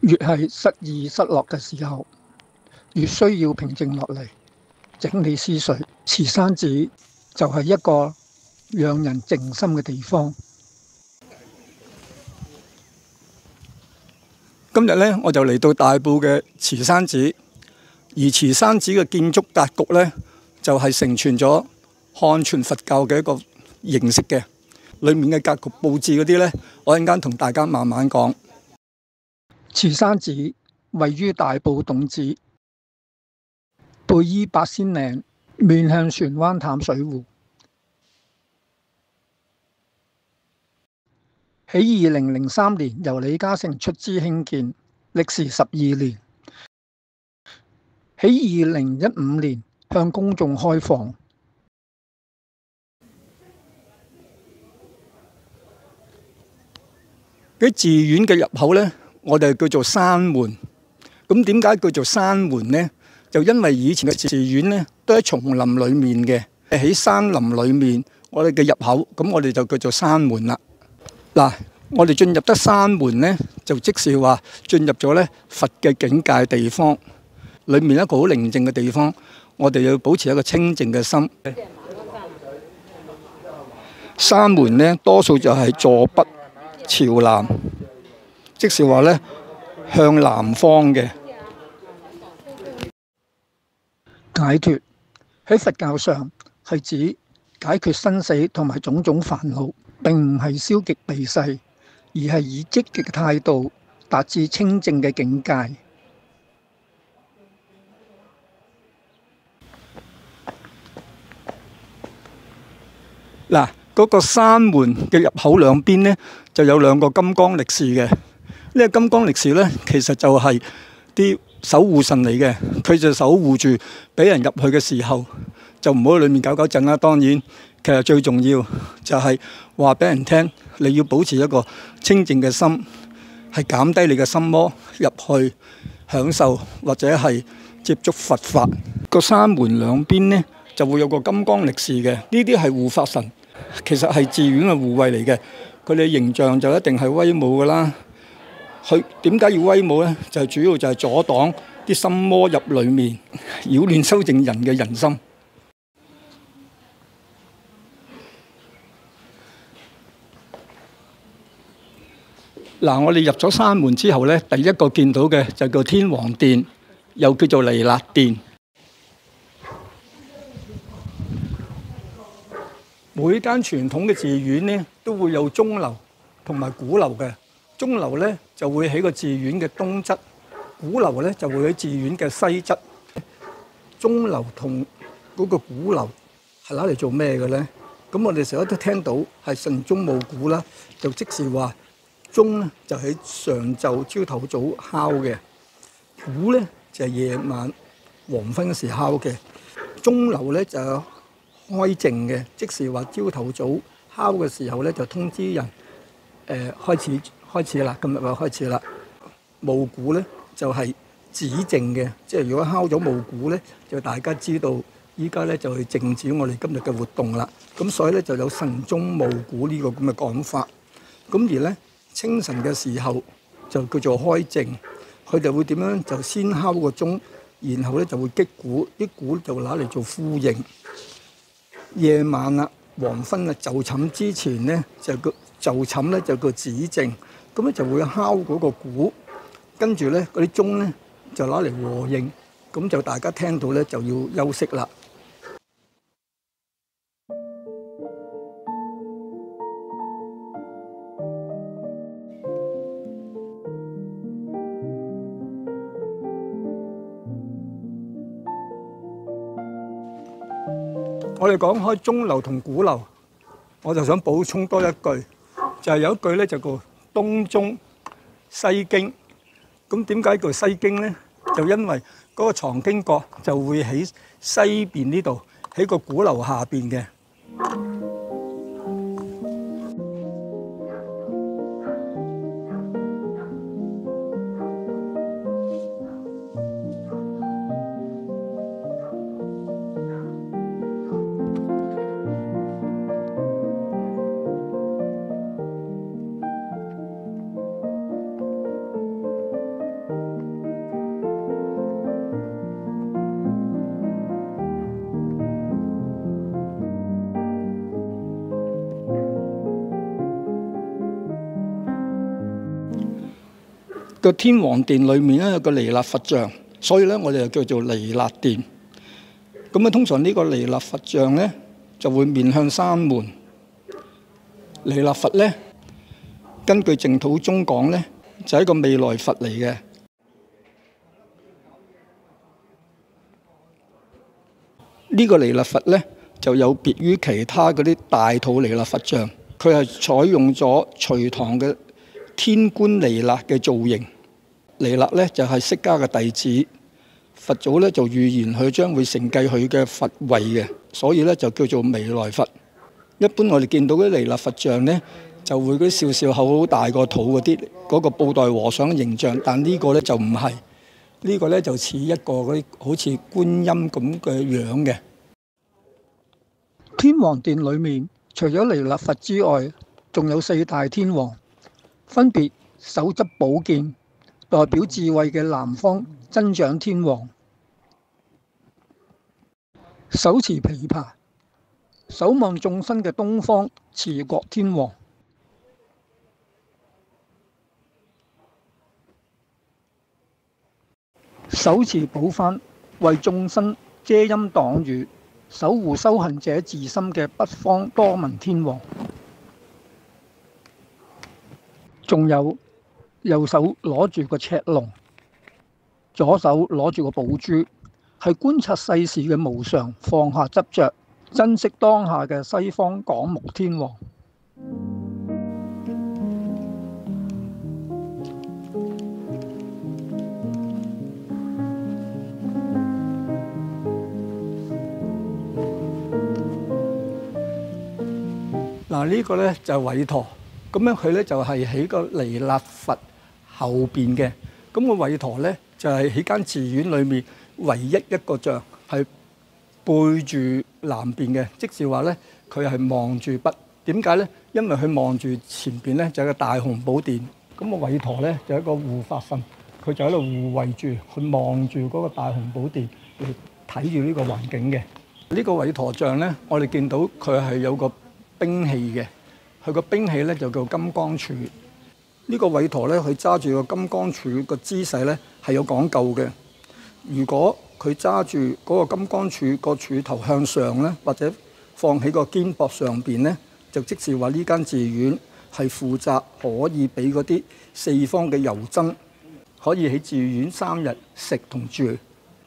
越係失意失落嘅時候，越需要平靜落嚟，整理思緒。慈山寺就係一個讓人靜心嘅地方。今日呢，我就嚟到大埔嘅慈山寺，而慈山寺嘅建築格局呢，就係承傳咗漢傳佛教嘅一個形式嘅。裏面嘅格局佈置嗰啲呢，我一陣間同大家慢慢講。慈山寺位於大埔董子，背依八仙嶺，面向船灣淡水湖。喺2003年由李嘉誠出資興建，歷時12年。喺2015年向公眾開放。喺寺院嘅入口呢，我哋叫做山門。咁點解叫做山門呢？就因為以前嘅寺院呢，都喺叢林裏面嘅，喺山林裏面，我哋嘅入口，咁我哋就叫做山門啦。嗱，我哋進入得山門呢，就即是話進入咗呢佛嘅境界地方，裏面一個好寧靜嘅地方，我哋要保持一個清靜嘅心。山門呢，多數就係坐北朝南，即是話呢向南方嘅。解脫喺佛教上係指解決生死同埋種種煩惱，並唔係消極避世，而係以積極嘅態度達至清淨嘅境界。嗱，嗰個山門嘅入口兩邊呢，就有兩個金剛力士嘅。呢個金剛力士呢，其實就係啲守護神嚟嘅，佢就守護住俾人入去嘅時候，就唔好喺裏面搞搞震啦。當然，其實最重要就係話俾人聽，你要保持一個清靜嘅心，係減低你嘅心魔入去享受或者係接觸佛法。個山門兩邊呢，就會有個金剛力士嘅，呢啲係護法神，其實係寺院嘅護衛嚟嘅。佢哋形象就一定係威武噶啦。佢點解要威武呢？就主要就係阻擋啲心魔入裏面，擾亂修正人嘅人心。嗱，我哋入咗山門之後呢，第一個見到嘅就叫天王殿，又叫做彌勒殿。每間傳統嘅寺院呢，都會有鐘樓同埋鼓樓嘅。鐘樓呢就會喺個寺院嘅東側，鼓樓呢就會喺寺院嘅西側。鐘樓同嗰個鼓樓係攞嚟做咩嘅呢？咁我哋成日都聽到係晨鐘暮鼓啦，就即是話鐘呢就喺上晝朝頭早敲嘅，鼓呢就係夜晚黃昏嗰時敲嘅。鐘樓呢就開靜嘅，即是話朝頭早敲嘅時候呢，就通知人開始啦，今日就開始啦。暮鼓呢就係止靜嘅，即係如果敲咗暮鼓呢，就大家知道依家呢就係靜止我哋今日嘅活動啦。咁所以呢就有晨鐘暮鼓呢個咁嘅講法。咁而呢清晨嘅時候就叫做開靜，佢哋會點樣？就先敲個鐘，然後呢就會擊鼓，啲鼓就攞嚟做呼應。夜晚啦，黃昏啊，就寢之前呢，就寢咧就叫止靜，咁咧就會敲嗰個鼓，跟住咧嗰啲鐘咧就攞嚟和應，咁就大家聽到咧就要休息啦。我哋講開鐘樓同鼓樓，我就想補充多一句，就係有一句咧就叫東鐘西經。咁點解叫西經咧？就因為嗰個藏經閣就會喺西邊呢度，喺個鼓樓下邊嘅。個天王殿裏面咧有個彌勒佛像，所以咧我哋就叫做彌勒殿。咁啊，通常呢個彌勒佛像咧就會面向山門。彌勒佛咧，根據淨土宗講咧，就係一個未來佛嚟嘅。呢個彌勒佛咧就有別於其他嗰啲大肚彌勒佛像，佢係採用咗隋唐嘅天官彌勒嘅造型。彌勒咧就係釋迦嘅弟子，佛祖咧就預言佢將會承繼佢嘅佛位嘅，所以咧就叫做未來佛。一般我哋見到嗰啲彌勒佛像咧，就會嗰啲笑笑口好大個肚嗰啲嗰個布袋和尚嘅形象，但呢個咧就唔係，呢個咧就似一個嗰啲好似觀音咁嘅樣嘅。天王殿裏面除咗彌勒佛之外，仲有4大天王，分別手執寶劍，代表智慧嘅南方增長天王；手持琵琶，守望眾生嘅東方持國天王；手持寶幡，為眾生遮陰擋雨，守護修行者自心嘅北方多聞天王。仲有右手攞住個赤龍，左手攞住個寶珠，係觀察世事嘅無常，放下執着，珍惜當下嘅西方廣目天王。嗱，呢個咧就係韋陀，咁樣佢咧就係喺個彌勒佛後邊嘅。咁個韋陀咧就係喺間寺院裏面唯一一個像係背住南邊嘅，即是話咧佢係望住北。點解咧？因為佢望住前邊咧就係個大雄寶殿。咁個韋陀咧就係一個護法神，佢就喺度護衛住，佢望住嗰個大雄寶殿嚟睇住呢個環境嘅。呢個韋陀像咧，我哋見到佢係有個兵器嘅，佢個兵器咧就叫金剛杵。呢個韋陀咧，佢揸住個金剛杵個姿勢咧係有講究嘅。如果佢揸住嗰個金剛杵個杵頭向上咧，或者放喺個肩膊上邊咧，就即是話呢間寺院係負責可以俾嗰啲四方嘅遊僧可以喺寺院3日食同住。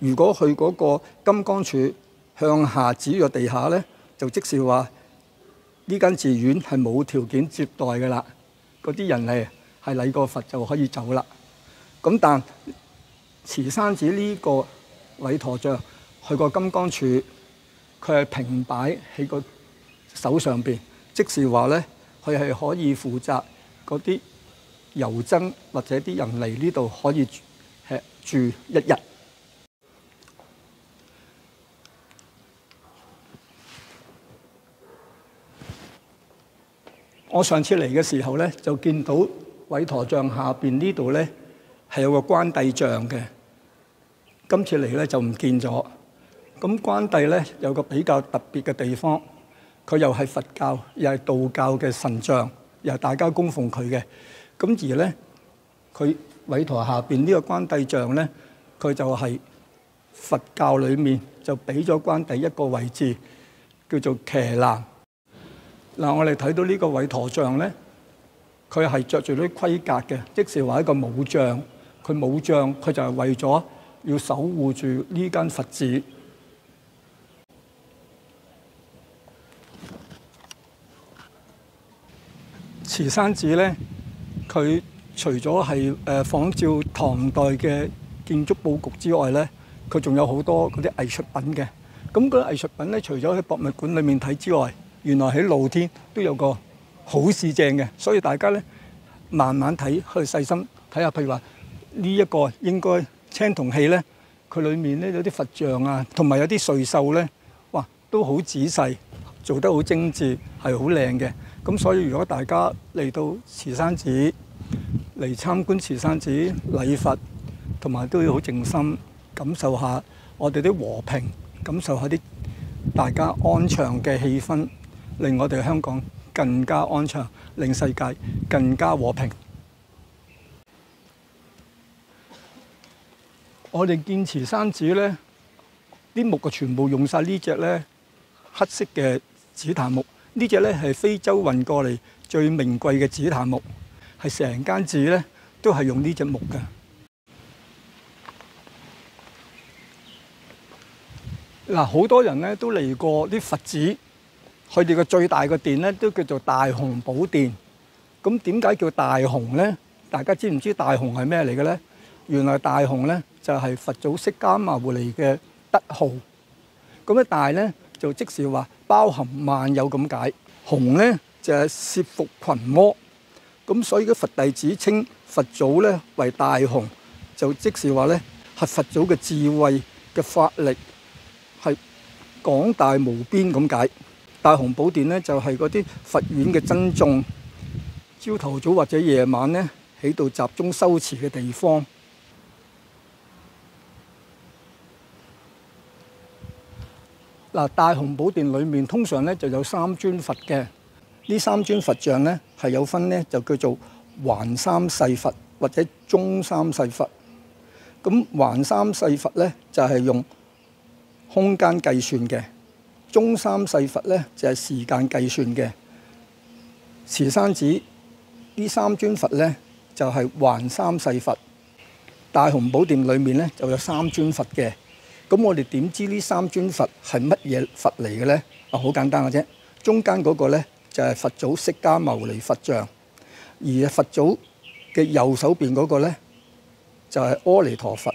如果佢嗰個金剛杵向下指咗地下咧，就即是話呢間寺院係冇條件接待嘅啦，嗰啲人係禮過佛就可以走啦。咁但慈山寺呢個韋陀像，佢個金剛杵佢係平擺喺個手上邊，即是話咧佢係可以負責嗰啲遊僧或者啲人嚟呢度可以吃住1日。我上次嚟嘅時候咧，就見到韋陀像下邊呢度咧係有個關帝像嘅。今次嚟咧就唔見咗。咁關帝咧有個比較特別嘅地方，佢又係佛教又係道教嘅神像，又係大家供奉佢嘅。咁而咧佢韋陀下邊呢個關帝像咧，佢就係佛教裡面就俾咗關帝一個位置，叫做騎欄。嗱，我哋睇到呢個韋陀像咧，佢係着住啲盔甲嘅，即是話一個武將。佢武將，佢就係為咗要守護住呢間佛寺。慈山寺咧，佢除咗係仿照唐代嘅建築佈局之外咧，佢仲有好多嗰啲藝術品嘅。咁嗰啲藝術品咧，除咗喺博物館裏面睇之外，原來喺露天都有個好市正嘅，所以大家咧慢慢睇，去細心睇下。譬如話呢一個應該青銅器咧，佢裡面咧有啲佛像啊，同埋有啲瑞獸咧，哇，都好仔細，做得好精緻，係好靚嘅。咁所以如果大家嚟到慈山寺嚟參觀慈山寺禮佛，同埋都要好靜心感受下我哋啲和平，感受下啲大家安詳嘅氣氛，令我哋香港更加安詳，令世界更加和平。我哋見慈山寺咧，啲木全部用晒呢隻咧黑色嘅紫檀木。呢隻咧係非洲運過嚟最名貴嘅紫檀木，係成間寺咧都係用呢隻木嘅。嗱，好多人咧都嚟過啲佛寺，佢哋嘅最大嘅殿咧都叫做大雄寶殿。咁點解叫大雄咧？大家知唔知大雄係咩嚟嘅咧？原來大雄咧就係佛祖釋迦牟尼嘅德號。咁咧大咧就即是話包含萬有咁解，雄咧就係攝伏群魔。咁所以嘅佛弟子稱佛祖咧為大雄，就即是話咧係佛祖嘅智慧嘅法力係廣大無邊咁解。大雄寶殿咧就係嗰啲佛院嘅僧眾朝頭早或者夜晚咧喺度集中修持嘅地方。嗱，大雄寶殿裏面通常咧就有三尊佛嘅，呢三尊佛像咧係有分咧就叫做還三世佛或者中三世佛。咁還三世佛咧就係用空間計算嘅，中三世佛咧就係時間計算嘅。慈山寺呢三尊佛咧就係還三世佛。大雄寶殿裏面咧就有三尊佛嘅。咁我哋點知呢三尊佛係乜嘢佛嚟嘅咧？好簡單嘅啫。中間嗰個咧就係佛祖釋迦牟尼佛像，而佛祖嘅右手邊嗰個咧就係阿彌陀佛。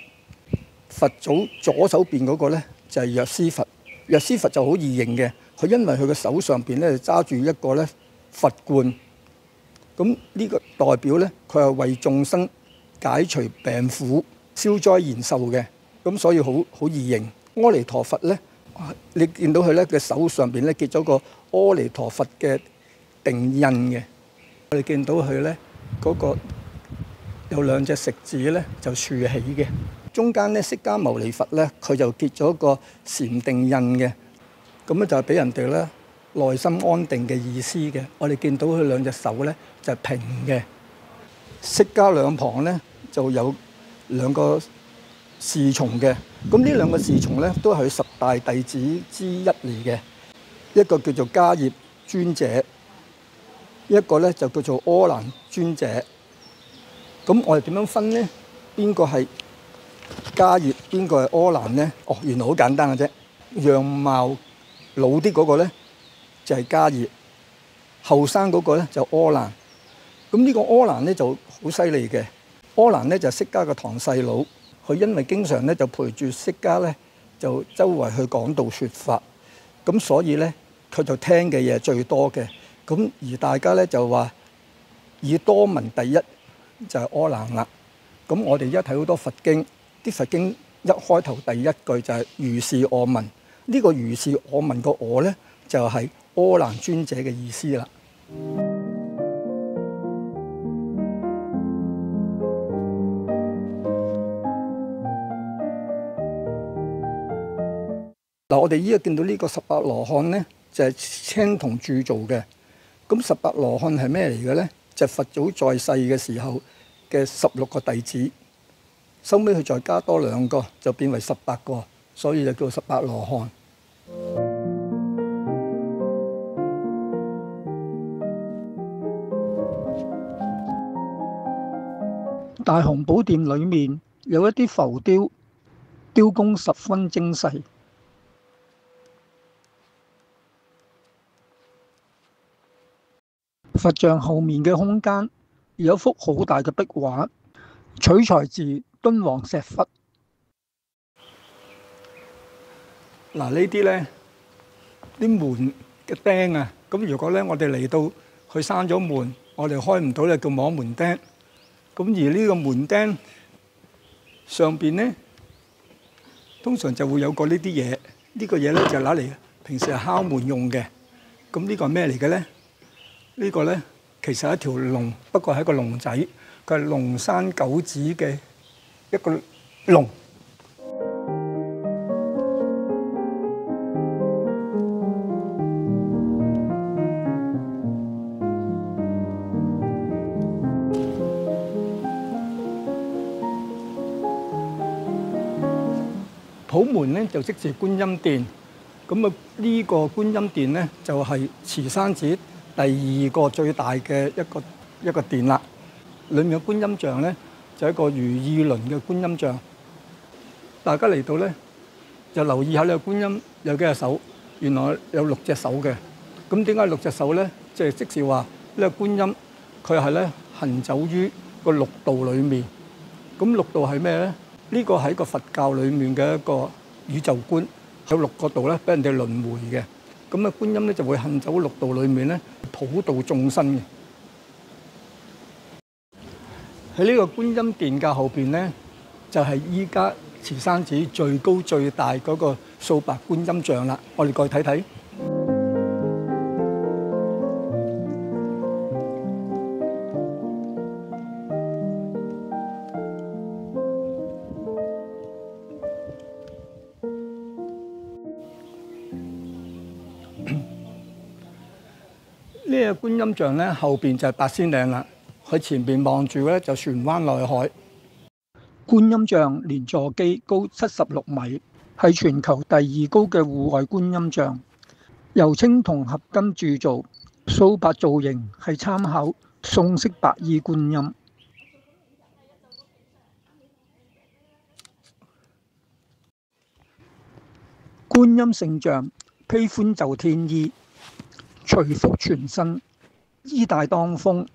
佛祖左手邊嗰個咧就係藥師佛。藥師佛就好易認嘅，佢因為佢嘅手上邊咧揸住一個咧佛冠。咁呢個代表咧，佢係為眾生解除病苦、消災延壽嘅。咁所以好易認。阿彌陀佛咧，你見到佢咧嘅手上邊咧結咗個阿彌陀佛嘅定印嘅。我哋見到佢咧嗰個有兩隻食指咧就豎起嘅。中間咧釋迦牟尼佛咧佢就結咗個禪定印嘅。咁咧就係俾人哋咧內心安定嘅意思嘅。我哋見到佢兩隻手咧就係平嘅。釋迦兩旁咧就有兩個侍從嘅，咁呢兩個侍從咧都係佢十大弟子之一嚟嘅。一個叫做迦葉尊者，一個咧就叫做柯蘭尊者。咁我哋點樣分呢？邊個係迦葉，邊個係柯蘭呢？原來好簡單嘅啫。樣貌老啲嗰個咧就係迦葉，後生嗰個咧就柯蘭。咁呢個柯蘭咧就好犀利嘅。柯蘭咧就係釋迦嘅堂細佬。佢因為經常咧就陪住釋迦咧，就周圍去講道説法，咁所以咧佢就聽嘅嘢最多嘅。咁而大家咧就話以多聞第一就係柯蘭啦。咁我哋而家睇好多佛經，啲佛經一開頭第一句就係如是我聞。呢個如是我聞個我咧就係柯蘭尊者嘅意思啦。嗱，我哋依家見到呢個十八羅漢咧，就係青銅鑄造嘅。咁十八羅漢係咩嚟嘅咧？就係佛祖在世嘅時候嘅16個弟子，收尾佢再加多2個，就變為18個，所以就叫十八羅漢。大雄寶殿裏面有一啲浮雕，雕工十分精細。佛像後面嘅空間有一幅好大嘅壁畫，取材自敦煌石窟。嗱，呢啲咧啲門嘅釘啊，咁如果咧我哋嚟到佢閂咗門，我哋開唔到咧，叫摸門釘。咁而呢個門釘上邊咧，通常就會有個呢啲嘢，呢個嘢咧就攞嚟平時係敲門用嘅。咁呢個係咩嚟嘅咧？呢個咧其實係一條龍，不過係一個龍仔，佢係龍山九子嘅一個龍。普門咧就即是觀音殿。咁啊，呢個觀音殿咧就係慈山寺第二個最大嘅一個殿啦。裏面嘅觀音像咧就係一個如意輪嘅觀音像。大家嚟到咧就留意下呢個觀音有幾隻手，原來有6隻手嘅。咁點解6隻手咧？即是話呢個觀音佢係咧行走於個六道裏面。咁六道係咩咧？呢個係一個佛教裏面嘅一個宇宙觀，有6個道咧俾人哋輪迴嘅。咁啊，觀音咧就會行走六道裏面咧，普度眾生嘅。喺呢個觀音殿嘅後邊咧，就係依家慈山寺最高最大嗰個素白觀音像啦。我哋過去睇睇。呢個觀音像咧，後邊就係八仙嶺啦。佢前邊望住咧就船灣內海。觀音像連座基高76米，係全球第2高嘅戶外觀音像，由青銅合金鑄造，素白造型係參考宋式白衣觀音。觀音聖像披寬袖天衣，隨服全身，衣帶當風，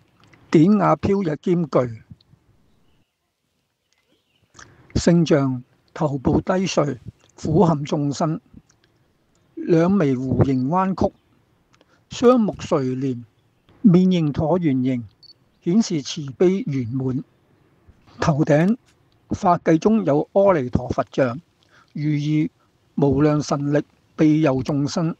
典雅飄逸兼具。聖像頭部低垂，俯瞰眾生，兩眉弧形彎曲，雙目垂簾，面型橢圓形，顯示慈悲圓滿。頭頂髮髻中有阿彌陀佛像，寓意無量神力庇佑眾生。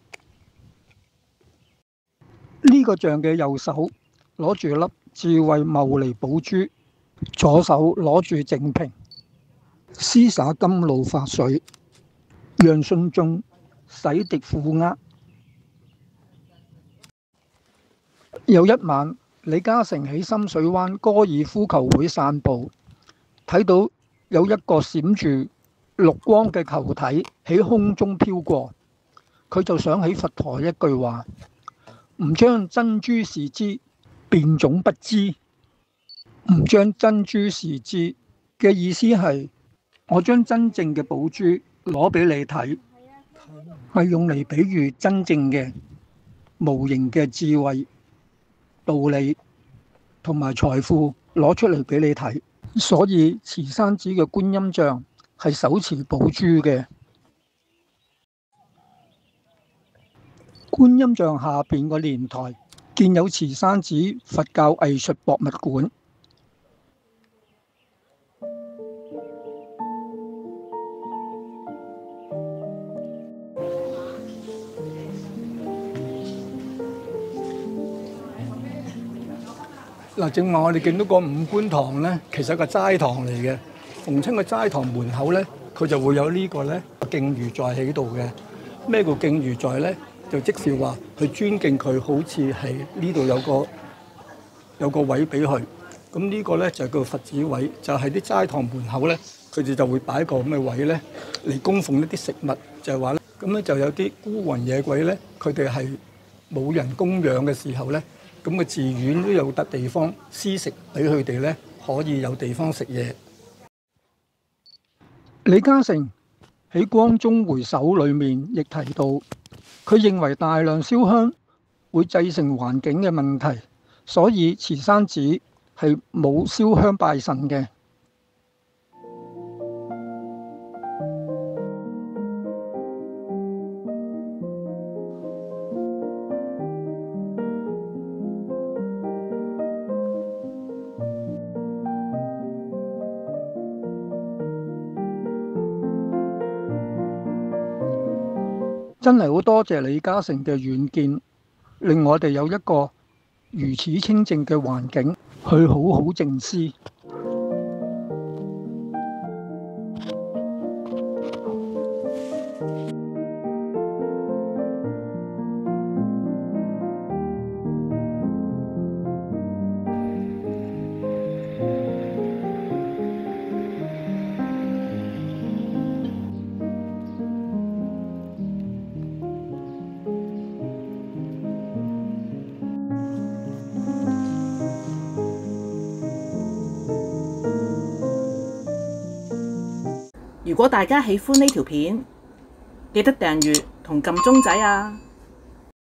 呢個像嘅右手攞住粒智慧牟尼寶珠，左手攞住淨瓶，施灑甘露法水，讓信眾洗滌苦厄。有一晚，李嘉誠喺深水灣高爾夫球會散步，睇到有一個閃住綠光嘅球體喺空中飄過，佢就想起佛陀一句話：唔將珍珠視之，變種不知。唔將珍珠視之嘅意思係，我將真正嘅寶珠攞俾你睇，係用嚟比喻真正嘅無形嘅智慧、道理同埋財富攞出嚟俾你睇。所以慈山寺嘅觀音像係手持寶珠嘅。觀音像下邊個蓮台建有慈山寺佛教藝術博物館。嗱，正話我哋見到個五觀堂咧，其實係個齋堂嚟嘅。逢親個齋堂門口咧，佢就會有呢個咧敬如在喺度嘅。咩叫敬如在咧？就即是話佢尊敬佢，好似係呢度有個位俾佢。咁呢個咧就叫佛子位，就係啲齋堂門口咧，佢哋就會擺個咁嘅位咧嚟供奉一啲食物，就係話咧，咁咧就有啲孤魂野鬼咧，佢哋係冇人供養嘅時候咧。咁個寺院都有笪地方施食俾佢哋咧，可以有地方食嘢。李嘉誠喺光宗回首裏面亦提到，佢認為大量燒香會製成環境嘅問題，所以慈山寺係冇燒香拜神嘅。真係好多謝李嘉誠嘅遠見，令我哋有一個如此清靜嘅環境去好好靜思。如果大家喜歡呢條片，記得訂閱同撳鐘仔啊！